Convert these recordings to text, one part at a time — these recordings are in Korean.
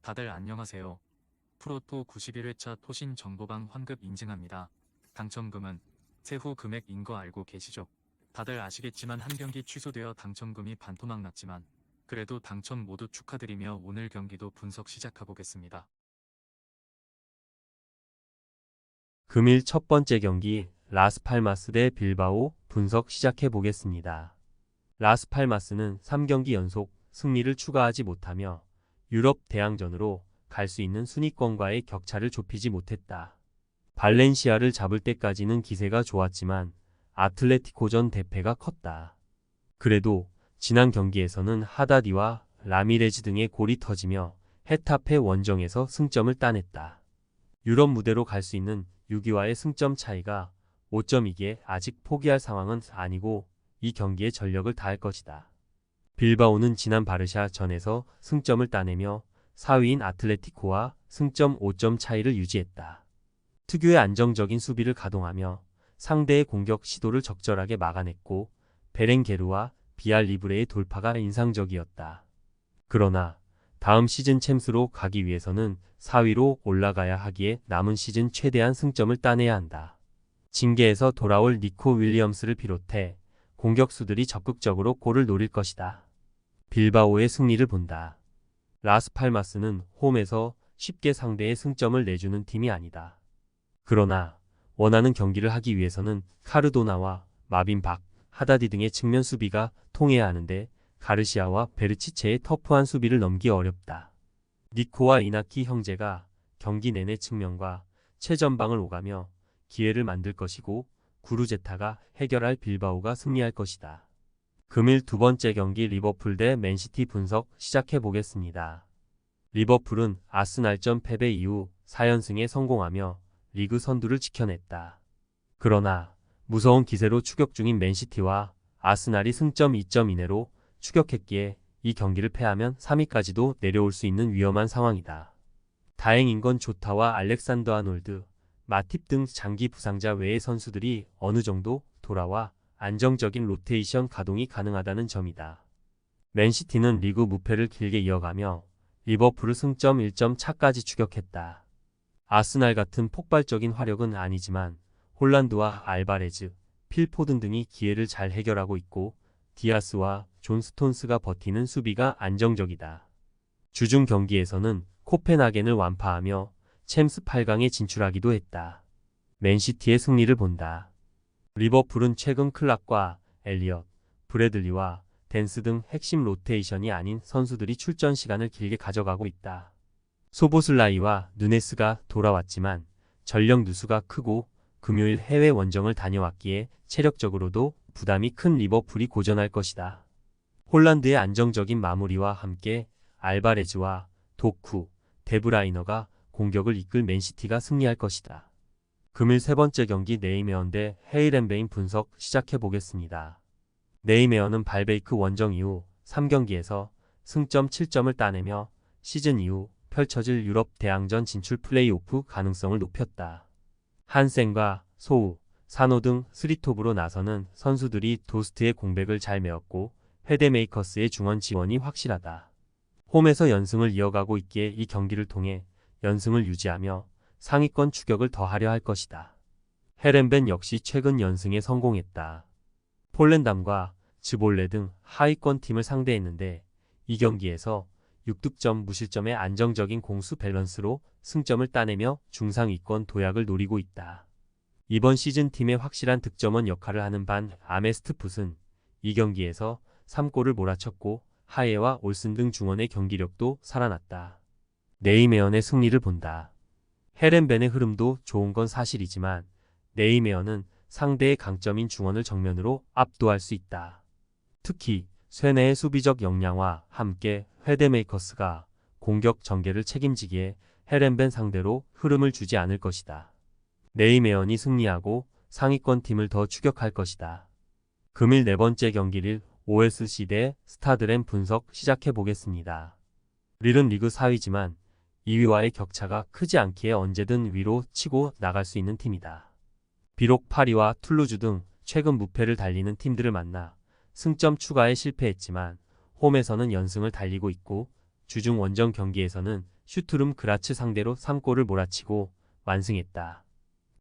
다들 안녕하세요. 프로토 91회차 토신 정보방 환급 인증합니다. 당첨금은 세후 금액인 거 알고 계시죠? 다들 아시겠지만 한 경기 취소되어 당첨금이 반토막 났지만 그래도 당첨 모두 축하드리며 오늘 경기도 분석 시작해보겠습니다. 금일 첫 번째 경기 라스팔마스 대 빌바오 분석 시작해 보겠습니다. 라스팔마스는 3경기 연속 승리를 추가하지 못하며 유럽 대항전으로 갈 수 있는 순위권과의 격차를 좁히지 못했다. 발렌시아를 잡을 때까지는 기세가 좋았지만 아틀레티코전 대패가 컸다. 그래도 지난 경기에서는 하다디와 라미레즈 등의 골이 터지며 헤타페 원정에서 승점을 따냈다. 유럽 무대로 갈 수 있는 6위와의 승점 차이가 5점이기에 아직 포기할 상황은 아니고 이 경기에 전력을 다할 것이다. 빌바오는 지난 바르샤 전에서 승점을 따내며 4위인 아틀레티코와 승점 5점 차이를 유지했다. 특유의 안정적인 수비를 가동하며 상대의 공격 시도를 적절하게 막아냈고 베렌게르와 비알리브레의 돌파가 인상적이었다. 그러나 다음 시즌 챔스로 가기 위해서는 4위로 올라가야 하기에 남은 시즌 최대한 승점을 따내야 한다. 징계에서 돌아올 니코 윌리엄스를 비롯해 공격수들이 적극적으로 골을 노릴 것이다. 빌바오의 승리를 본다. 라스팔마스는 홈에서 쉽게 상대의 승점을 내주는 팀이 아니다. 그러나 원하는 경기를 하기 위해서는 카르도나와 마빈 박, 하다디 등의 측면 수비가 통해야 하는데 가르시아와 베르치체의 터프한 수비를 넘기 어렵다. 니코와 이나키 형제가 경기 내내 측면과 최전방을 오가며 기회를 만들 것이고 구루제타가 해결할 빌바오가 승리할 것이다. 금일 두 번째 경기 리버풀 대 맨시티 분석 시작해 보겠습니다. 리버풀은 아스날전 패배 이후 4연승에 성공하며 리그 선두를 지켜냈다. 그러나 무서운 기세로 추격 중인 맨시티와 아스날이 승점 2점 이내로 추격했기에 이 경기를 패하면 3위까지도 내려올 수 있는 위험한 상황이다. 다행인 건 조타와 알렉산더 아놀드, 마팁 등 장기 부상자 외의 선수들이 어느 정도 돌아와 안정적인 로테이션 가동이 가능하다는 점이다. 맨시티는 리그 무패를 길게 이어가며 리버풀을 승점 1점 차까지 추격했다. 아스날 같은 폭발적인 화력은 아니지만 홀란드와 알바레즈, 필포든 등이 기회를 잘 해결하고 있고 디아스와 존 스톤스가 버티는 수비가 안정적이다. 주중 경기에서는 코펜하겐을 완파하며 챔스 8강에 진출하기도 했다. 맨시티의 승리를 본다. 리버풀은 최근 클락과 엘리엇, 브래들리와 댄스 등 핵심 로테이션이 아닌 선수들이 출전 시간을 길게 가져가고 있다. 소보슬라이와 누네스가 돌아왔지만 전력 누수가 크고 금요일 해외 원정을 다녀왔기에 체력적으로도 부담이 큰 리버풀이 고전할 것이다. 홀란드의 안정적인 마무리와 함께 알바레즈와 도쿠, 데브라이너가 공격을 이끌 맨시티가 승리할 것이다. 금일 세 번째 경기 네이메어 대 헤이렌베인 분석 시작해 보겠습니다. 네이메어는 발베이크 원정 이후 3경기에서 승점 7점을 따내며 시즌 이후 펼쳐질 유럽 대항전 진출 플레이오프 가능성을 높였다. 한센과 소우, 사노 등 3톱으로 나서는 선수들이 도스트의 공백을 잘 메웠고 헤데메이커스의 중원 지원이 확실하다. 홈에서 연승을 이어가고 있기에 이 경기를 통해 연승을 유지하며 상위권 추격을 더하려 할 것이다. 헤렌벤 역시 최근 연승에 성공했다. 폴렌담과 즈볼레 등 하위권 팀을 상대했는데 이 경기에서 6득점 무실점의 안정적인 공수 밸런스로 승점을 따내며 중상위권 도약을 노리고 있다. 이번 시즌 팀의 확실한 득점원 역할을 하는 반 아메스트풋은 이 경기에서 3골을 몰아쳤고 하예와 올슨 등 중원의 경기력도 살아났다. 네이메어의 승리를 본다. 헤렌벤의 흐름도 좋은 건 사실이지만 네이메어는 상대의 강점인 중원을 정면으로 압도할 수 있다. 특히 쇠뇌의 수비적 역량과 함께 헤데메이커스가 공격 전개를 책임지기에 헤렌벤 상대로 흐름을 주지 않을 것이다. 네이메어이 승리하고 상위권 팀을 더 추격할 것이다. 금일 네 번째 경기를 OSC 대 스타드램 분석 시작해 보겠습니다. 릴은 리그 4위지만 2위와의 격차가 크지 않기에 언제든 위로 치고 나갈 수 있는 팀이다. 비록 파리와 툴루즈 등 최근 무패를 달리는 팀들을 만나 승점 추가에 실패했지만 홈에서는 연승을 달리고 있고 주중 원정 경기에서는 슈투름 그라츠 상대로 3골을 몰아치고 완승했다.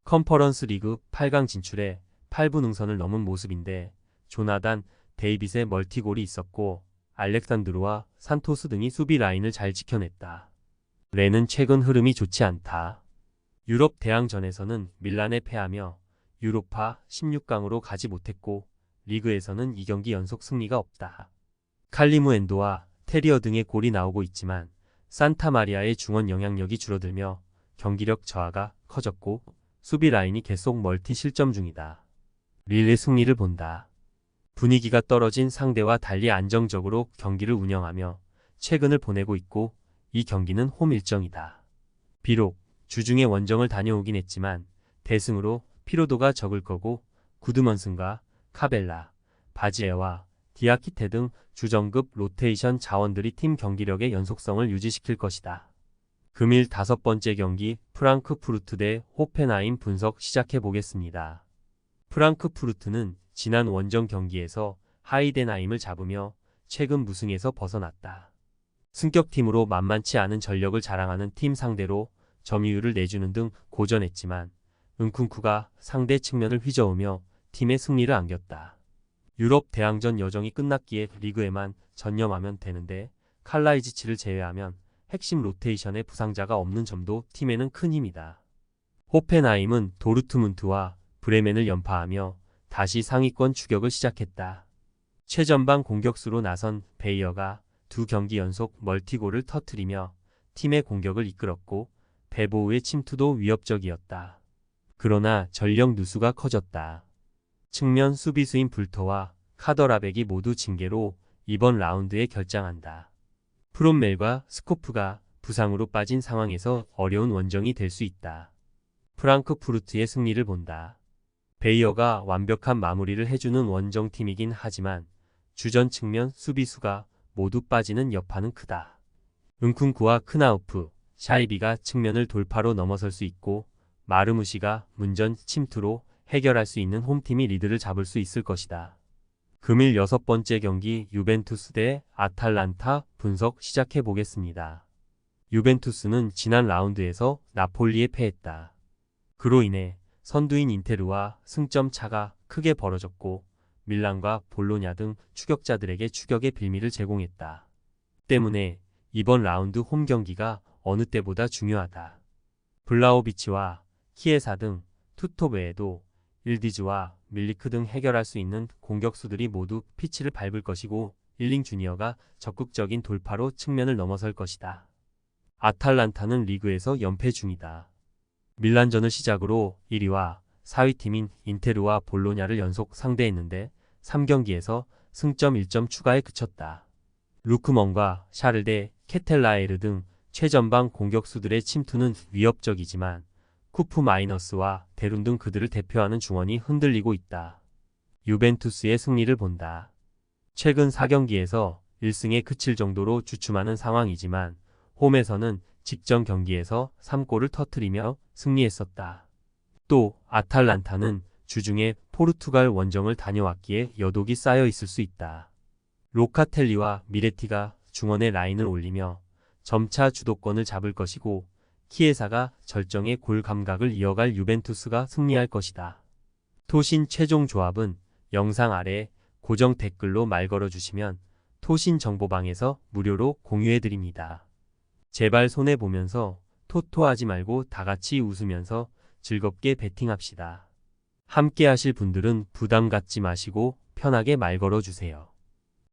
컨퍼런스 리그 8강 진출에 8분 능선을 넘은 모습인데 조나단 데이빗의 멀티골이 있었고 알렉산드로와 산토스 등이 수비 라인을 잘 지켜냈다. 레는 최근 흐름이 좋지 않다. 유럽 대항전에서는 밀란에 패하며 유로파 16강으로 가지 못했고 리그에서는 2경기 연속 승리가 없다. 칼리무엔도와 테리어 등의 골이 나오고 있지만 산타마리아의 중원 영향력이 줄어들며 경기력 저하가 커졌고 수비 라인이 계속 멀티 실점 중이다. 릴의 승리를 본다. 분위기가 떨어진 상대와 달리 안정적으로 경기를 운영하며 최근을 보내고 있고 이 경기는 홈 일정이다. 비록 주중에 원정을 다녀오긴 했지만 대승으로 피로도가 적을 거고 구드먼슨과 카벨라, 바지에와 디아키테 등 주전급 로테이션 자원들이 팀 경기력의 연속성을 유지시킬 것이다. 금일 5번째 경기 프랑크푸르트 대 호펜하임 분석 시작해 보겠습니다. 프랑크푸르트는 지난 원정 경기에서 하이덴하임을 잡으며 최근 무승에서 벗어났다. 승격팀으로 만만치 않은 전력을 자랑하는 팀 상대로 점유율을 내주는 등 고전했지만 은쿤쿠가 상대 측면을 휘저으며 팀의 승리를 안겼다. 유럽 대항전 여정이 끝났기에 리그에만 전념하면 되는데 칼라이지치를 제외하면 핵심 로테이션에 부상자가 없는 점도 팀에는 큰 힘이다. 호펜하임은 도르트문트와 브레멘을 연파하며 다시 상위권 추격을 시작했다. 최전방 공격수로 나선 베이어가 2경기 연속 멀티골을 터뜨리며 팀의 공격을 이끌었고 베보우의 침투도 위협적이었다. 그러나 전력 누수가 커졌다. 측면 수비수인 불토와 카더라백이 모두 징계로 이번 라운드에 결장한다. 프롬멜과 스코프가 부상으로 빠진 상황에서 어려운 원정이 될 수 있다. 프랑크푸르트의 승리를 본다. 베이어가 완벽한 마무리를 해주는 원정팀이긴 하지만 주전 측면 수비수가 모두 빠지는 여파는 크다. 은쿤쿠와 크나우프, 샤이비가 측면을 돌파로 넘어설 수 있고 마르무시가 문전 침투로 해결할 수 있는 홈팀이 리드를 잡을 수 있을 것이다. 금일 6번째 경기 유벤투스 대 아탈란타 분석 시작해 보겠습니다. 유벤투스는 지난 라운드에서 나폴리에 패했다. 그로 인해 선두인 인테르와 승점 차가 크게 벌어졌고 밀란과 볼로냐 등 추격자들에게 추격의 빌미를 제공했다. 때문에 이번 라운드 홈 경기가 어느 때보다 중요하다. 블라오비치와 키에사 등 투톱 외에도 일디즈와 밀리크 등 해결할 수 있는 공격수들이 모두 피치를 밟을 것이고 일링 주니어가 적극적인 돌파로 측면을 넘어설 것이다. 아탈란타는 리그에서 연패 중이다. 밀란전을 시작으로 1위와 4위 팀인 인테르와 볼로냐를 연속 상대했는데 3경기에서 승점 1점 추가에 그쳤다. 루크먼과 샤를데, 케텔라에르 등 최전방 공격수들의 침투는 위협적이지만 쿠프 마이너스와 데룬 등 그들을 대표하는 중원이 흔들리고 있다. 유벤투스의 승리를 본다. 최근 4경기에서 1승에 그칠 정도로 주춤하는 상황이지만 홈에서는 직전 경기에서 3골을 터뜨리며 승리했었다. 또 아탈란타는 주중에 포르투갈 원정을 다녀왔기에 여독이 쌓여 있을 수 있다. 로카텔리와 미레티가 중원의 라인을 올리며 점차 주도권을 잡을 것이고 키에사가 절정의 골 감각을 이어갈 유벤투스가 승리할 것이다. 토신 최종 조합은 영상 아래 고정 댓글로 말 걸어주시면 토신 정보방에서 무료로 공유해드립니다. 제발 손해보면서 토토하지 말고 다같이 웃으면서 즐겁게 베팅합시다. 함께 하실 분들은 부담 갖지 마시고 편하게 말 걸어주세요.